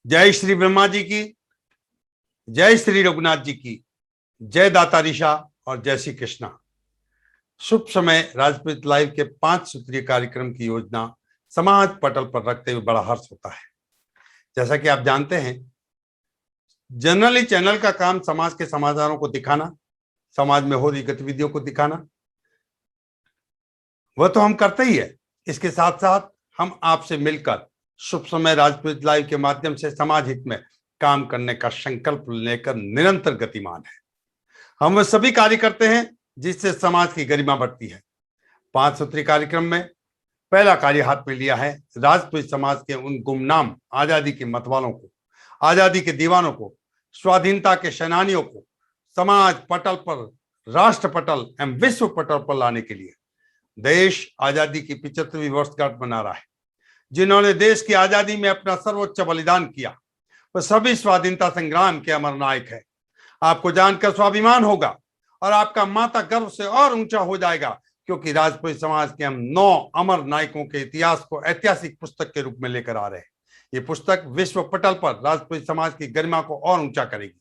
जय श्री ब्रह्मा जी की, जय श्री रघुनाथ जी की, जय दाता ऋषा और जय श्री कृष्णा। शुभ समय राजपूत लाइव के 5 सूत्रीय कार्यक्रम की योजना समाज पटल पर रखते हुए बड़ा हर्ष होता है। जैसा कि आप जानते हैं, जनरली चैनल का काम समाज के समाचारों को दिखाना, समाज में हो रही गतिविधियों को दिखाना, वह तो हम करते ही है। इसके साथ साथ हम आपसे मिलकर शुभ समय राजपूत लाइव के माध्यम से समाज हित में काम करने का संकल्प लेकर निरंतर गतिमान है। हम वह सभी कार्य करते हैं जिससे समाज की गरिमा बढ़ती है। 5 सूत्री कार्यक्रम में पहला कार्य हाथ में लिया है राजपूत समाज के उन गुमनाम आजादी के मतवालों को, आजादी के दीवानों को, स्वाधीनता के सेनानियों को समाज पटल पर, राष्ट्र पटल एवं विश्व पटल पर लाने के लिए। देश आजादी की 75वीं वर्षगांठ मना रहा है। जिन्होंने देश की आजादी में अपना सर्वोच्च बलिदान किया, वह सभी स्वाधीनता संग्राम के अमर नायक है। आपको जानकर स्वाभिमान होगा और आपका माथा गर्व से और ऊंचा हो जाएगा, क्योंकि राजपूत समाज के हम 9 अमर नायकों के इतिहास को ऐतिहासिक पुस्तक के रूप में लेकर आ रहे हैं। ये पुस्तक विश्व पटल पर राजपूत समाज की गरिमा को और ऊंचा करेगी।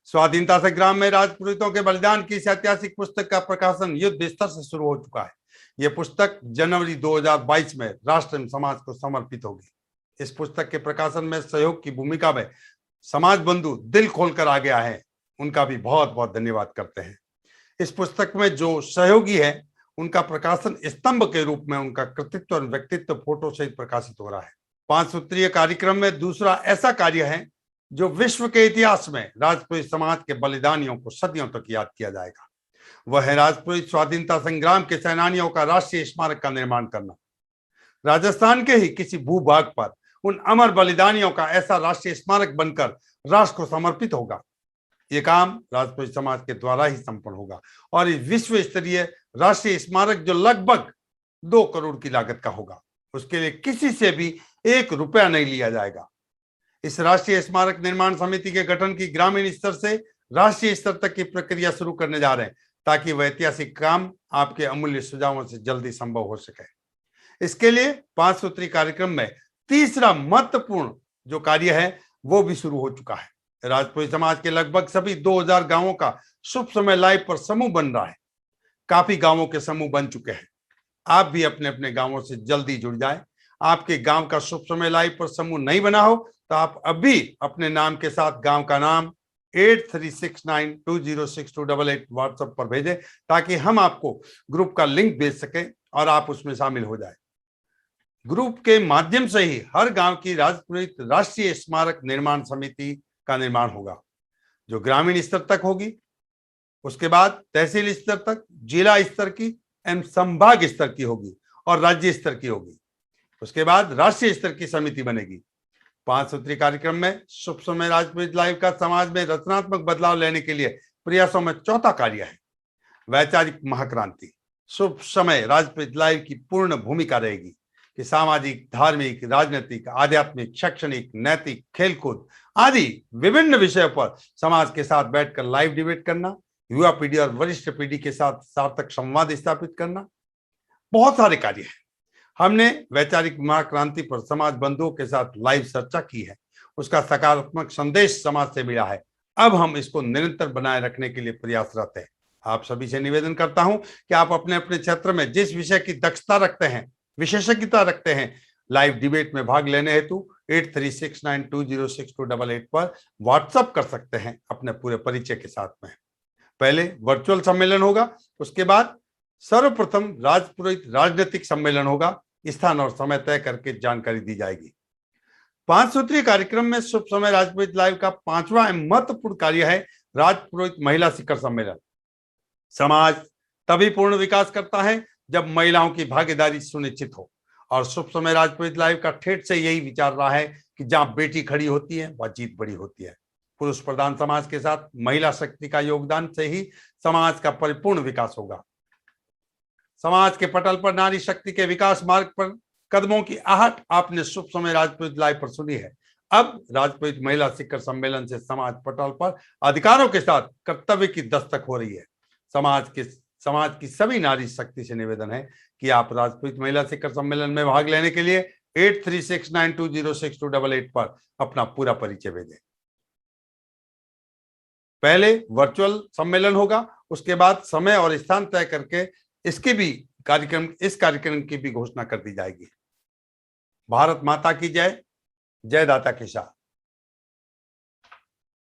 स्वाधीनता संग्राम में राजपूतों के बलिदान की इस ऐतिहासिक पुस्तक का प्रकाशन युद्ध स्तर से शुरू हो चुका है। यह पुस्तक जनवरी 2022 में राष्ट्र एवं समाज को समर्पित होगी। इस पुस्तक के प्रकाशन में सहयोग की भूमिका में समाज बंधु दिल खोलकर आ गया है, उनका भी बहुत बहुत धन्यवाद करते हैं। इस पुस्तक में जो सहयोगी है, उनका प्रकाशन स्तंभ के रूप में उनका कृतित्व और व्यक्तित्व फोटो सहित प्रकाशित हो रहा है। 5 सूत्रीय कार्यक्रम में दूसरा ऐसा कार्य है जो विश्व के इतिहास में राजपूत समाज के बलिदानियों को सदियों तक याद किया जाएगा। वह है राजपूत स्वाधीनता संग्राम के सेनानियों का राष्ट्रीय स्मारक का निर्माण करना। राजस्थान के ही किसी भूभाग पर उन अमर बलिदानियों का ऐसा राष्ट्रीय स्मारक बनकर राष्ट्र को समर्पित होगा। ये काम राजपूत समाज के द्वारा ही संपन्न होगा और इस विश्व स्तरीय राष्ट्रीय स्मारक जो लगभग 2 करोड़ की लागत का होगा, उसके लिए किसी से भी 1 रुपया नहीं लिया जाएगा। इस राष्ट्रीय स्मारक निर्माण समिति के गठन की ग्रामीण स्तर से राष्ट्रीय स्तर तक की प्रक्रिया शुरू करने जा रहे हैं, ताकि वह ऐतिहासिक काम आपके अमूल्य सुझावों से जल्दी संभव हो सके। इसके लिए 5 सूत्री कार्यक्रम में तीसरा महत्वपूर्ण जो कार्य है वो भी शुरू हो चुका है। राजपूत समाज के लगभग सभी 2000 गांवों का शुभ समय लाइव पर समूह बन रहा है। काफी गांवों के समूह बन चुके हैं। आप भी अपने अपने गांवों से जल्दी जुड़ जाएं। आपके गांव का शुभ समय लाइव पर समूह नहीं बना हो तो आप अभी अपने नाम के साथ गांव का नाम 8369206288 व्हाट्सएप पर भेजें, ताकि हम आपको ग्रुप का लिंक भेज सकें और आप उसमें शामिल हो जाए। ग्रुप के माध्यम से ही हर गांव की राजपूत राष्ट्रीय स्मारक निर्माण समिति का निर्माण होगा, जो ग्रामीण स्तर तक होगी, उसके बाद तहसील स्तर तक, जिला स्तर की एवं संभाग स्तर की होगी और राज्य स्तर की होगी। उसके बाद राष्ट्रीय स्तर की समिति बनेगी। 5 सूत्री कार्यक्रम में शुभ समय राजपूत लाइव का समाज में रचनात्मक बदलाव लेने के लिए प्रयासों में चौथा कार्य है वैचारिक महाक्रांति। शुभ समय राजपूत लाइव की पूर्ण भूमिका रहेगी कि सामाजिक, धार्मिक, राजनीतिक, आध्यात्मिक, शैक्षणिक, नैतिक, खेलकूद आदि विभिन्न विषयों पर समाज के साथ बैठकर लाइव डिबेट करना, युवा पीढ़ी और वरिष्ठ पीढ़ी के साथ सार्थक संवाद स्थापित करना, बहुत सारे कार्य हैं। हमने वैचारिक महाक्रांति पर समाज बंधुओं के साथ लाइव चर्चा की है, उसका सकारात्मक संदेश समाज से मिला है। अब हम इसको निरंतर बनाए रखने के लिए प्रयासरत हैं। आप सभी से निवेदन करता हूं कि आप अपने अपने क्षेत्र में जिस विषय की दक्षता रखते हैं, विशेषज्ञता रखते हैं, लाइव डिबेट में भाग लेने हेतु 8369206288 पर व्हाट्सएप कर सकते हैं अपने पूरे परिचय के साथ में। पहले वर्चुअल सम्मेलन होगा, उसके बाद सर्वप्रथम राजपुरोहित राजनीतिक सम्मेलन होगा। स्थान और समय तय करके जानकारी दी जाएगी। 5 सूत्रीय कार्यक्रम में शुभ समय राजपूत लाइव का 5वां महत्वपूर्ण कार्य है राजपुरोहित महिला शिखर सम्मेलन। समाज तभी पूर्ण विकास करता है जब महिलाओं की भागीदारी सुनिश्चित हो, और शुभ समय राजपूत लाइव का ठेठ से यही विचार रहा है कि जहां बेटी खड़ी होती है वह जीत बड़ी होती है। पुरुष प्रधान समाज के साथ महिला शक्ति का योगदान से ही समाज का परिपूर्ण विकास होगा। समाज के पटल पर नारी शक्ति के विकास मार्ग पर कदमों की आहट आपने शुभ समय राजपूत लाइव पर सुनी है। अब राजपूत महिला शिखर सम्मेलन से समाज पटल पर अधिकारों के साथ कर्तव्य की दस्तक हो रही है। समाज की सभी नारी शक्ति से निवेदन है कि आप राजपूत महिला शिखर सम्मेलन में भाग लेने के लिए 8369206288 पर अपना पूरा परिचय भेजें। पहले वर्चुअल सम्मेलन होगा, उसके बाद समय और स्थान तय करके इस कार्यक्रम की भी घोषणा कर दी जाएगी। भारत माता की जय। जय दाता किसान।